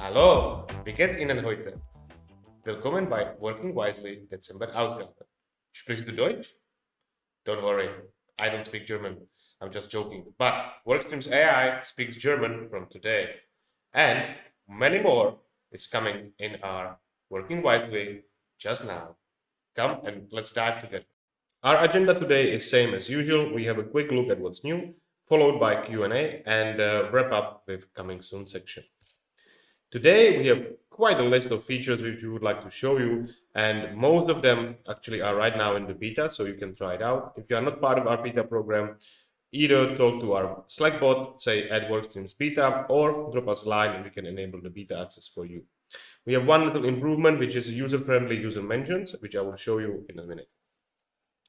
Hallo, wie geht's Ihnen heute? Willkommen bei Working Wisely Dezember-Ausgabe. Sprichst du Deutsch? Don't worry, I don't speak German. I'm just joking. But Workstreams.ai speaks German from today. And many more is coming in our Working Wisely just now. Come and let's dive together. Our agenda today is same as usual. We have a quick look at what's new, followed by Q&A and wrap up with coming soon section. Today we have quite a list of features which we would like to show you, and most of them actually are right now in the beta, so you can try it out. If you are not part of our beta program, either talk to our Slack bot, say add Workstreams beta, or drop us a line and we can enable the beta access for you. We have one little improvement, which is user-friendly user mentions, which I will show you in a minute.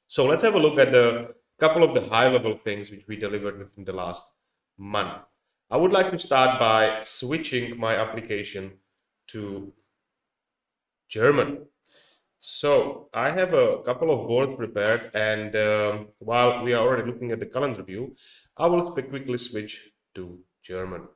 So let's have a look at a couple of the high-level things which we delivered within the last month. I would like to start by switching my application to German. So I have a couple of boards prepared, and while we are already looking at the calendar view, I will quickly switch to German.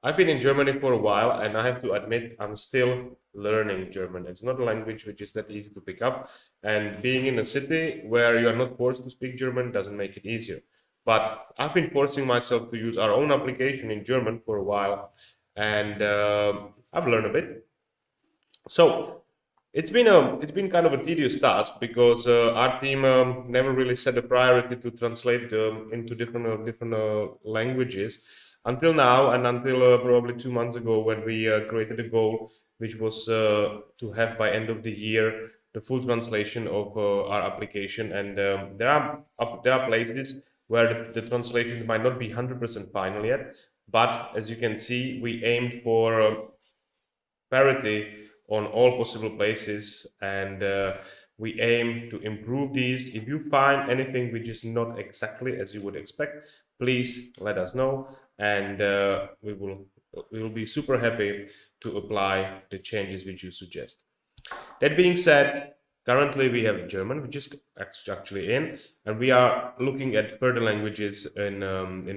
I've been in Germany for a while, and I have to admit I'm still learning German. It's not a language which is that easy to pick up, and being in a city where you are not forced to speak German doesn't make it easier. But I've been forcing myself to use our own application in German for a while, and I've learned a bit. So it's been kind of a tedious task because our team never really set a priority to translate into different languages until now, and until probably 2 months ago when we created a goal which was to have by end of the year the full translation of our application. And there are places where the translation might not be 100% final yet, but as you can see, we aimed for parity on all possible places, and we aim to improve these. If you find anything which is not exactly as you would expect, please let us know, and we will be super happy to apply the changes which you suggest. That being said, currently we have German, which is actually in, and we are looking at further languages in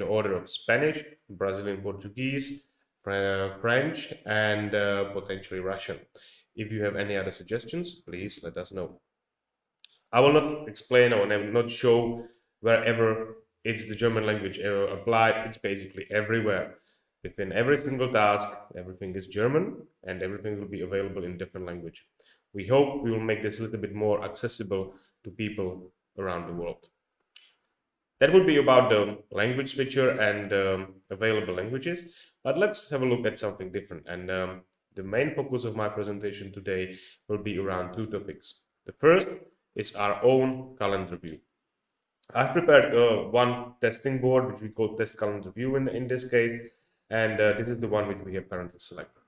order of Spanish, Brazilian Portuguese, French, and potentially Russian. If you have any other suggestions, please let us know. I will not explain or not show wherever it's the German language applied. It's basically everywhere. Within every single task, everything is German, and everything will be available in different language. We hope we will make this a little bit more accessible to people around the world. That would be about the language switcher and available languages. But let's have a look at something different. And the main focus of my presentation today will be around two topics. The first is our own calendar view. I've prepared one testing board, which we call test calendar view in this case. And this is the one which we have currently selected.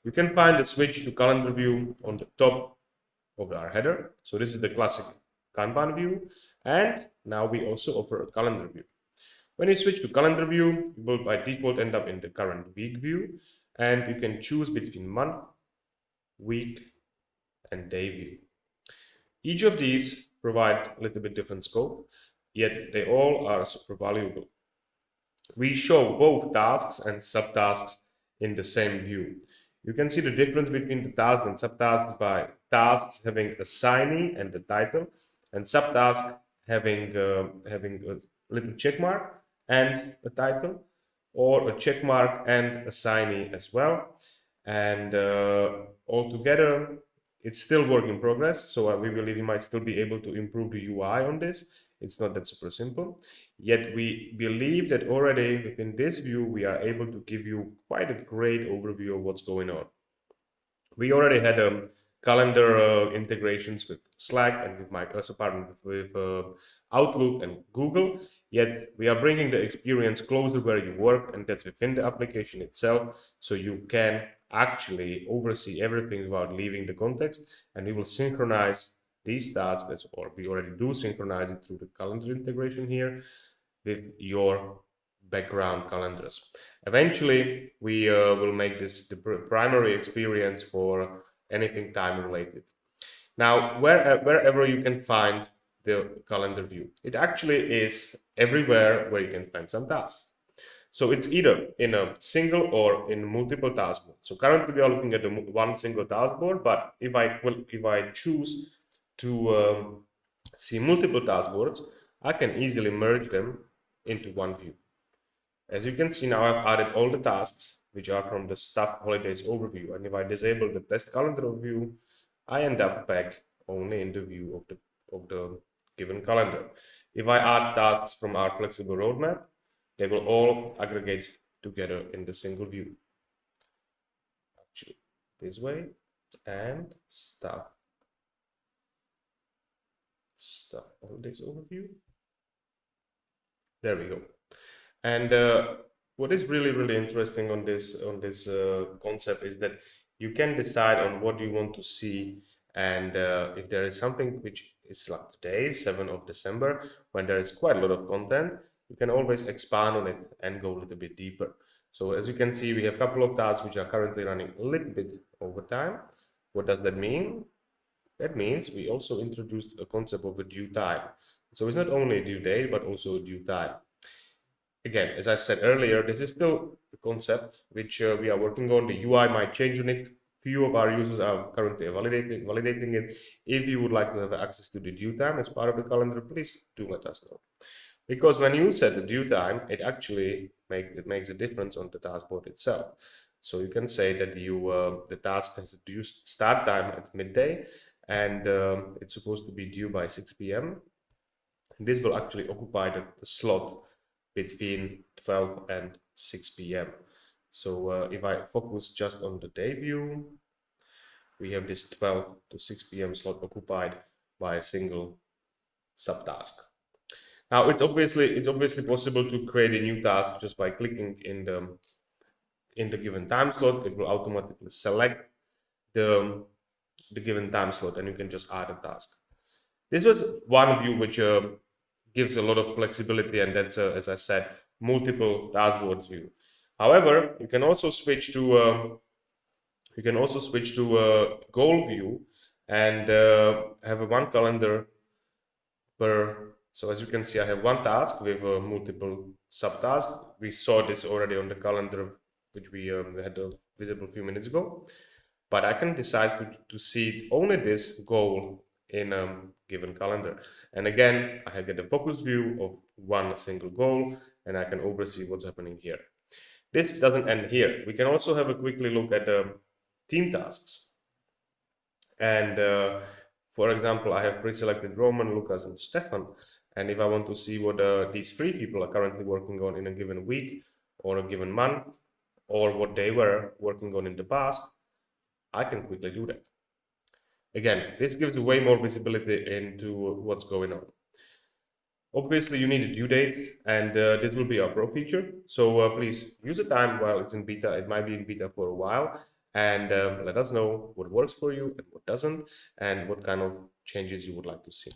You can find the switch to calendar view on the top of our header. So this is the classic Kanban view, and now we also offer a calendar view. When you switch to calendar view, you will by default end up in the current week view, and you can choose between month, week, and day view. Each of these provide a little bit different scope, yet they all are super valuable. We show both tasks and subtasks in the same view. You can see the difference between the task and subtasks by tasks having a assignee and the title, and subtask having a little check mark and a title, or a check mark and assignee as well. And altogether, it's still work in progress. So we believe we might still be able to improve the UI on this. It's not that super simple. Yet we believe that already within this view, we are able to give you quite a great overview of what's going on. We already had calendar integrations with Slack and with with Outlook and Google. Yet we are bringing the experience closer where you work, and that's within the application itself. So you can actually oversee everything without leaving the context, and we will synchronize these tasks, or we already do synchronize it through the calendar integration here with your background calendars. Eventually, we will make this the primary experience for anything time related. Now, wherever you can find the calendar view, it actually is everywhere where you can find some tasks. So it's either in a single or in multiple task board. So currently we are looking at one single task board, but if I choose to see multiple task boards, I can easily merge them into one view. As you can see now, I've added all the tasks which are from the staff holidays overview, and if I disable the test calendar overview, I end up back only in the view of the given calendar. If I add tasks from our flexible roadmap, they will all aggregate together in the single view. Actually, this way, and staff holidays overview. There we go. And what is really interesting on this concept is that you can decide on what you want to see, and if there is something which is like today, 7th of December, when there is quite a lot of content, you can always expand on it and go a little bit deeper. So as you can see, we have a couple of tasks which are currently running a little bit over time. What does that mean? That means we also introduced a concept of a due time. So it's not only a due date, but also a due time. Again, as I said earlier, this is still a concept which we are working on. The UI might change on it. Few of our users are currently validating it. If you would like to have access to the due time as part of the calendar, please do let us know. Because when you set the due time, it actually makes a difference on the task board itself. So you can say that the task has a due start time at midday, and it's supposed to be due by 6 p.m. This will actually occupy the slot between 12 and 6 p.m. So if I focus just on the day view, we have this 12 to 6 p.m. slot occupied by a single subtask. Now it's obviously possible to create a new task just by clicking in the given time slot. It will automatically select the given time slot, and you can just add a task. This was one view which gives a lot of flexibility, and that's as I said, multiple dashboards view. However, you can also switch to goal view and have a one calendar per. So as you can see, I have one task with multiple subtasks. We saw this already on the calendar, which we had visible a few minutes ago. But I can decide to see only this goal in a given calendar. And again, I get a focused view of one single goal, and I can oversee what's happening here. This doesn't end here. We can also have a quickly look at team tasks. And for example, I have pre-selected Roman, Lucas, and Stefan. And if I want to see what these three people are currently working on in a given week or a given month, or what they were working on in the past, I can quickly do that. Again, this gives way more visibility into what's going on. Obviously, you need a due date, and this will be our pro feature. So please use the time while it's in beta. It might be in beta for a while, and let us know what works for you and what doesn't, and what kind of changes you would like to see.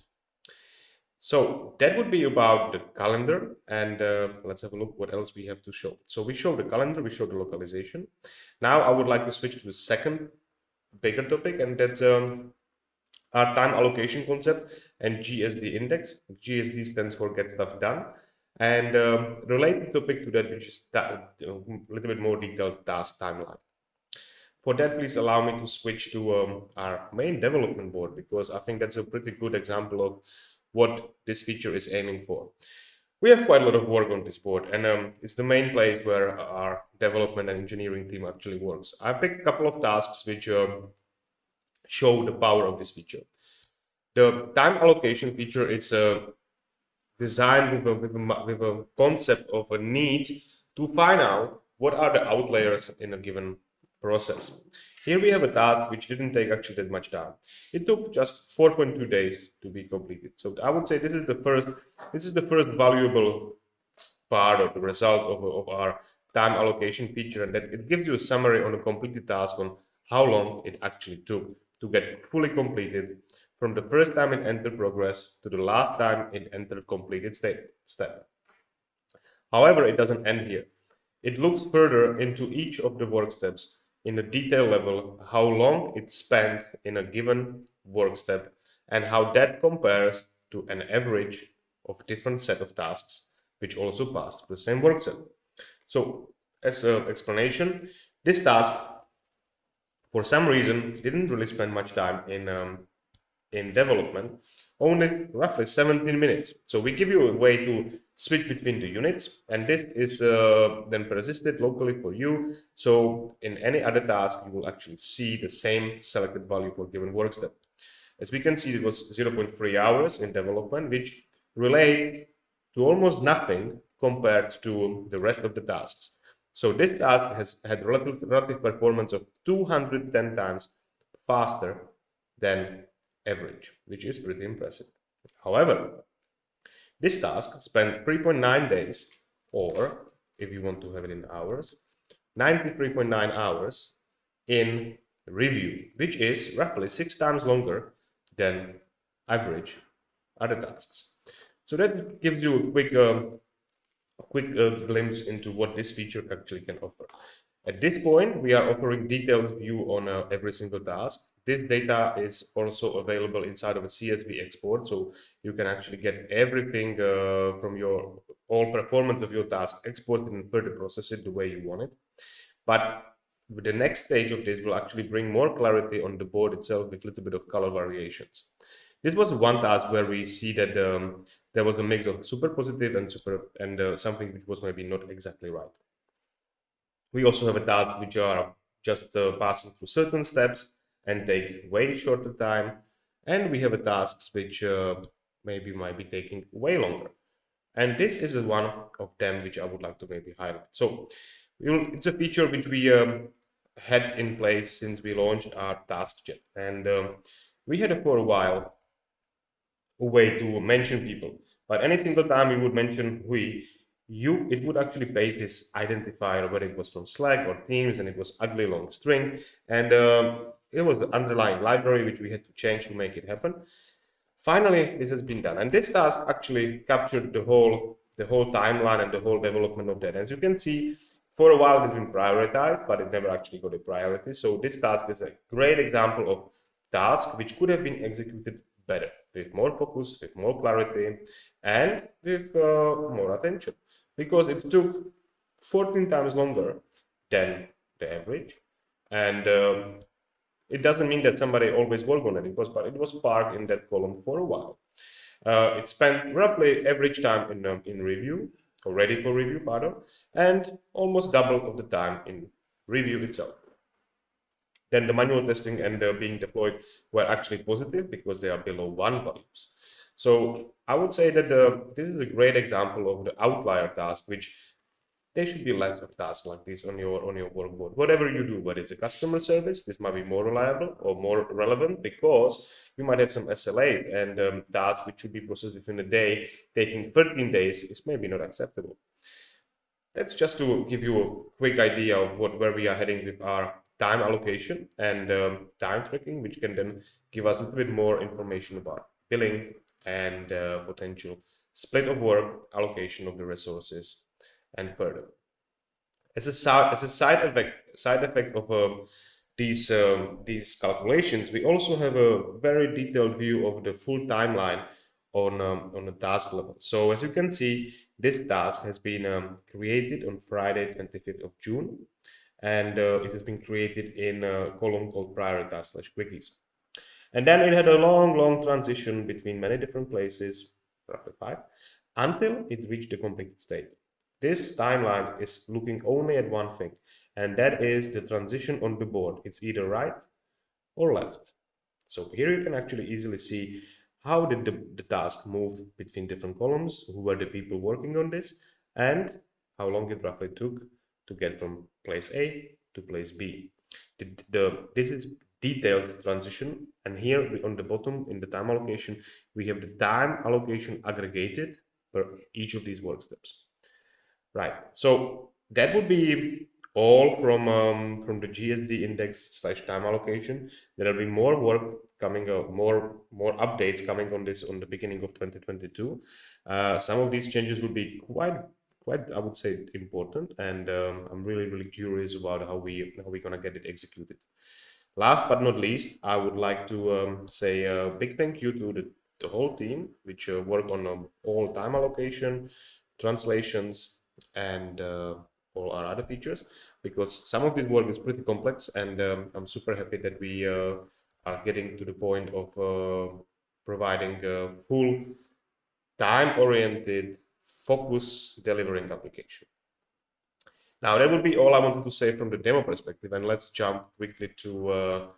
So that would be about the calendar, and let's have a look what else we have to show. So we show the calendar, we show the localization. Now I would like to switch to the second bigger topic, and that's our time allocation concept and GSD index. GSD stands for Get Stuff Done. And related topic to that, which is a little bit more detailed task timeline. For that, please allow me to switch to our main development board, because I think that's a pretty good example of what this feature is aiming for. We have quite a lot of work on this board, and it's the main place where our development and engineering team actually works. I picked a couple of tasks which show the power of this feature. The time allocation feature is designed with a concept of a need to find out what are the outliers in a given process. Here we have a task which didn't take actually that much time. It took just 4.2 days to be completed. So I would say this is the first valuable part of the result of our time allocation feature, and that it gives you a summary on a completed task on how long it actually took to get fully completed from the first time it entered progress to the last time it entered completed step. However, it doesn't end here. It looks further into each of the work steps in a detail level, how long it spent in a given work step and how that compares to an average of different set of tasks which also passed through the same work step. So as an explanation, this task for some reason didn't really spend much time in development, only roughly 17 minutes. So we give you a way to switch between the units, and this is then persisted locally for you. So in any other task, you will actually see the same selected value for given work step. As we can see, it was 0.3 hours in development, which relates to almost nothing compared to the rest of the tasks. So this task has had relative performance of 210 times faster than average, which is pretty impressive. However, this task spent 3.9 days, or if you want to have it in hours, 93.9 hours in review, which is roughly 6 times longer than average other tasks. So that gives you a quick glimpse into what this feature actually can offer. At this point, we are offering detailed view on every single task. This data is also available inside of a CSV export, so you can actually get everything from your all performance of your task exported and further process it the way you want it. But the next stage of this will actually bring more clarity on the board itself with a little bit of color variations. This was one task where we see that there was a mix of super positive and something which was maybe not exactly right. We also have a task which are just passing through certain steps and take way shorter time, and we have a tasks which maybe might be taking way longer. And this is one of them which I would like to maybe highlight. So it's a feature which we had in place since we launched our task chat, and we had it for a while a way to mention people. But any single time you would mention we, it would actually paste this identifier, whether it was from Slack or Teams, and it was ugly long string, and it was the underlying library which we had to change to make it happen. Finally, this has been done, and this task actually captured the whole timeline and the whole development of that. As you can see, for a while it's been prioritized, but it never actually got a priority. So this task is a great example of task which could have been executed better, with more focus, with more clarity, and with more attention, because it took 14 times longer than the average, and it doesn't mean that somebody always worked on it. But it was parked in that column for a while. It spent roughly average time in review, or ready for review, pardon, and almost double of the time in review itself. Then the manual testing and being deployed were actually positive because they are below 1 values. So I would say that this is a great example of the outlier task, which there should be less of tasks like this on your workboard. Whatever you do, whether it's a customer service, this might be more reliable or more relevant because you might have some SLAs, and tasks which should be processed within a day, taking 13 days is maybe not acceptable. That's just to give you a quick idea of where we are heading with our time allocation and time tracking, which can then give us a little bit more information about billing and potential split of work, allocation of the resources, and further. As a side effect of these calculations, we also have a very detailed view of the full timeline on a task level. So as you can see, this task has been created on Friday, 25th of June, and it has been created in a column called prioritize/quickies. And then it had a long transition between many different places, roughly 5, until it reached the completed state. This timeline is looking only at one thing, and that is the transition on the board. It's either right or left. So here you can actually easily see how did the task moved between different columns, who were the people working on this, and how long it roughly took to get from place A to place B. This is detailed transition, and here on the bottom in the time allocation, we have the time allocation aggregated per each of these work steps. Right. So that would be all from the GSD index/time allocation. There will be more work coming up, more updates coming on this on the beginning of 2022. Some of these changes will be quite I would say important, and I'm really curious about how we're gonna get it executed. Last but not least, I would like to say a big thank you to the whole team which work on all time allocation, translations, and all our other features, because some of this work is pretty complex, and I'm super happy that we are getting to the point of providing a full time-oriented focus delivering application. Now that would be all I wanted to say from the demo perspective, and let's jump quickly to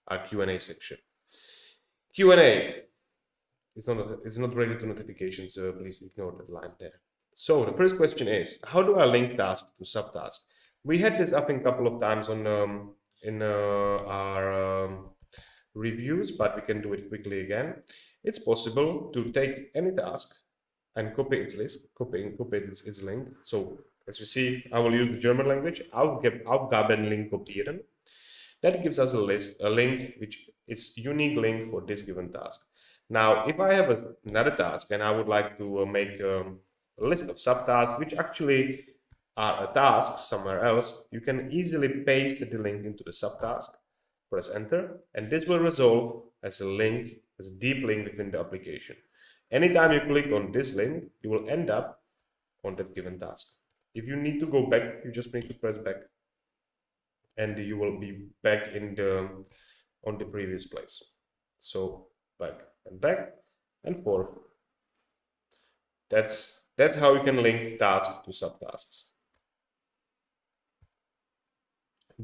our Q&A section. Q&A is not related to notifications, so please ignore that line there. So the first question is, how do I link task to subtask? We had this up in a couple of times on in our reviews, but we can do it quickly again. It's possible to take any task and copy its list, copy its link. So as you see, I will use the German language. Aufgabenlink kopieren. That gives us a link which is unique link for this given task. Now, if I have another task and I would like to make a list of subtasks which actually are a task somewhere else, you can easily paste the link into the subtask, press enter, and this will resolve as a link, as a deep link within the application. Anytime you click on this link, you will end up on that given task. If you need to go back, you just need to press back, and you will be back in on the previous place. So back and forth. That's how you can link tasks to subtasks.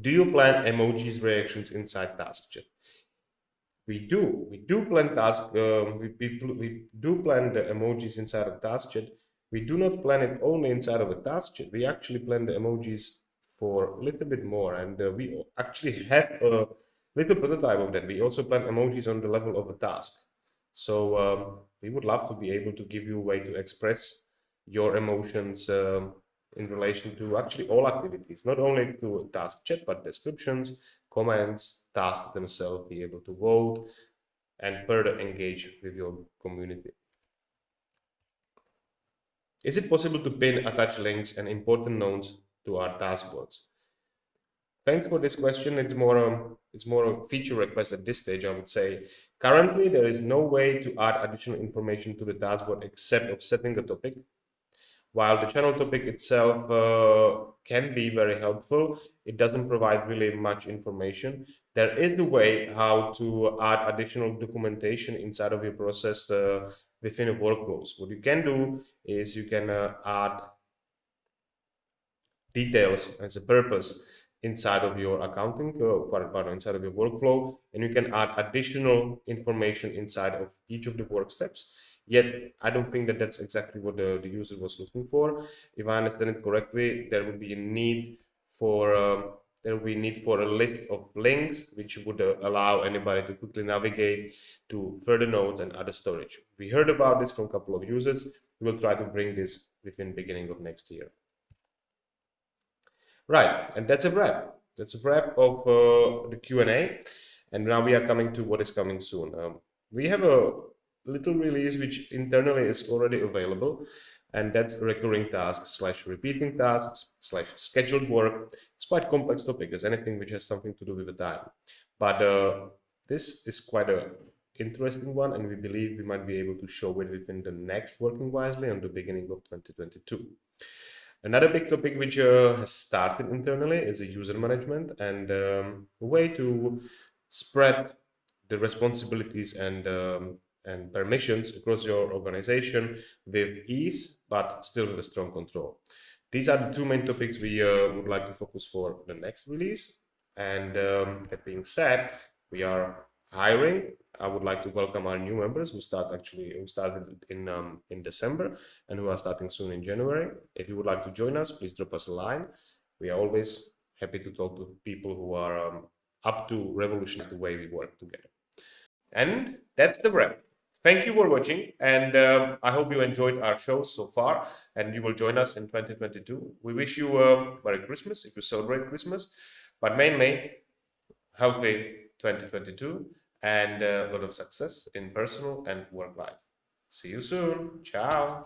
Do you plan emojis reactions inside task chat? We do plan task. We do plan the emojis inside of task chat. We do not plan it only inside of a task chat. We actually plan the emojis for a little bit more, and we actually have a little prototype of that. We also plan emojis on the level of a task. So we would love to be able to give you a way to express your emotions in relation to actually all activities, not only to task chat, but descriptions, comments, tasks themselves, be able to vote and further engage with your community. Is it possible to pin attached links and important notes to our task boards? Thanks for this question. It's more a feature request at this stage, I would say. Currently, there is no way to add additional information to the task board except of setting a topic. While the channel topic itself can be very helpful, it doesn't provide really much information. There is a way how to add additional documentation inside of your process within a workflows. What you can do is you can add details as a purpose inside of your accounting, inside of your workflow, and you can add additional information inside of each of the work steps. Yet, I don't think that that's exactly what the user was looking for. If I understand it correctly, there would be a need for a list of links which would allow anybody to quickly navigate to further nodes and other storage. We heard about this from a couple of users. We will try to bring this within beginning of next year. Right, and that's a wrap. That's a wrap of the Q&A. And now we are coming to what is coming soon. We have a little release which internally is already available, and that's recurring tasks / repeating tasks / scheduled work. It's quite complex topic, as anything which has something to do with the time. But this is quite a interesting one, and we believe we might be able to show it within the next Working Wisely on the beginning of 2022. Another big topic which has started internally is a user management and a way to spread the responsibilities and permissions across your organization with ease, but still with a strong control. These are the two main topics we would like to focus for the next release. And that being said, we are hiring. I would like to welcome our new members who started in December and who are starting soon in January. If you would like to join us, please drop us a line. We are always happy to talk to people who are up to revolutionize the way we work together. And that's the wrap. Thank you for watching, and I hope you enjoyed our show so far, and you will join us in 2022. We wish you a Merry Christmas if you celebrate Christmas, but mainly healthy 2022 and a lot of success in personal and work life. See you soon. Ciao.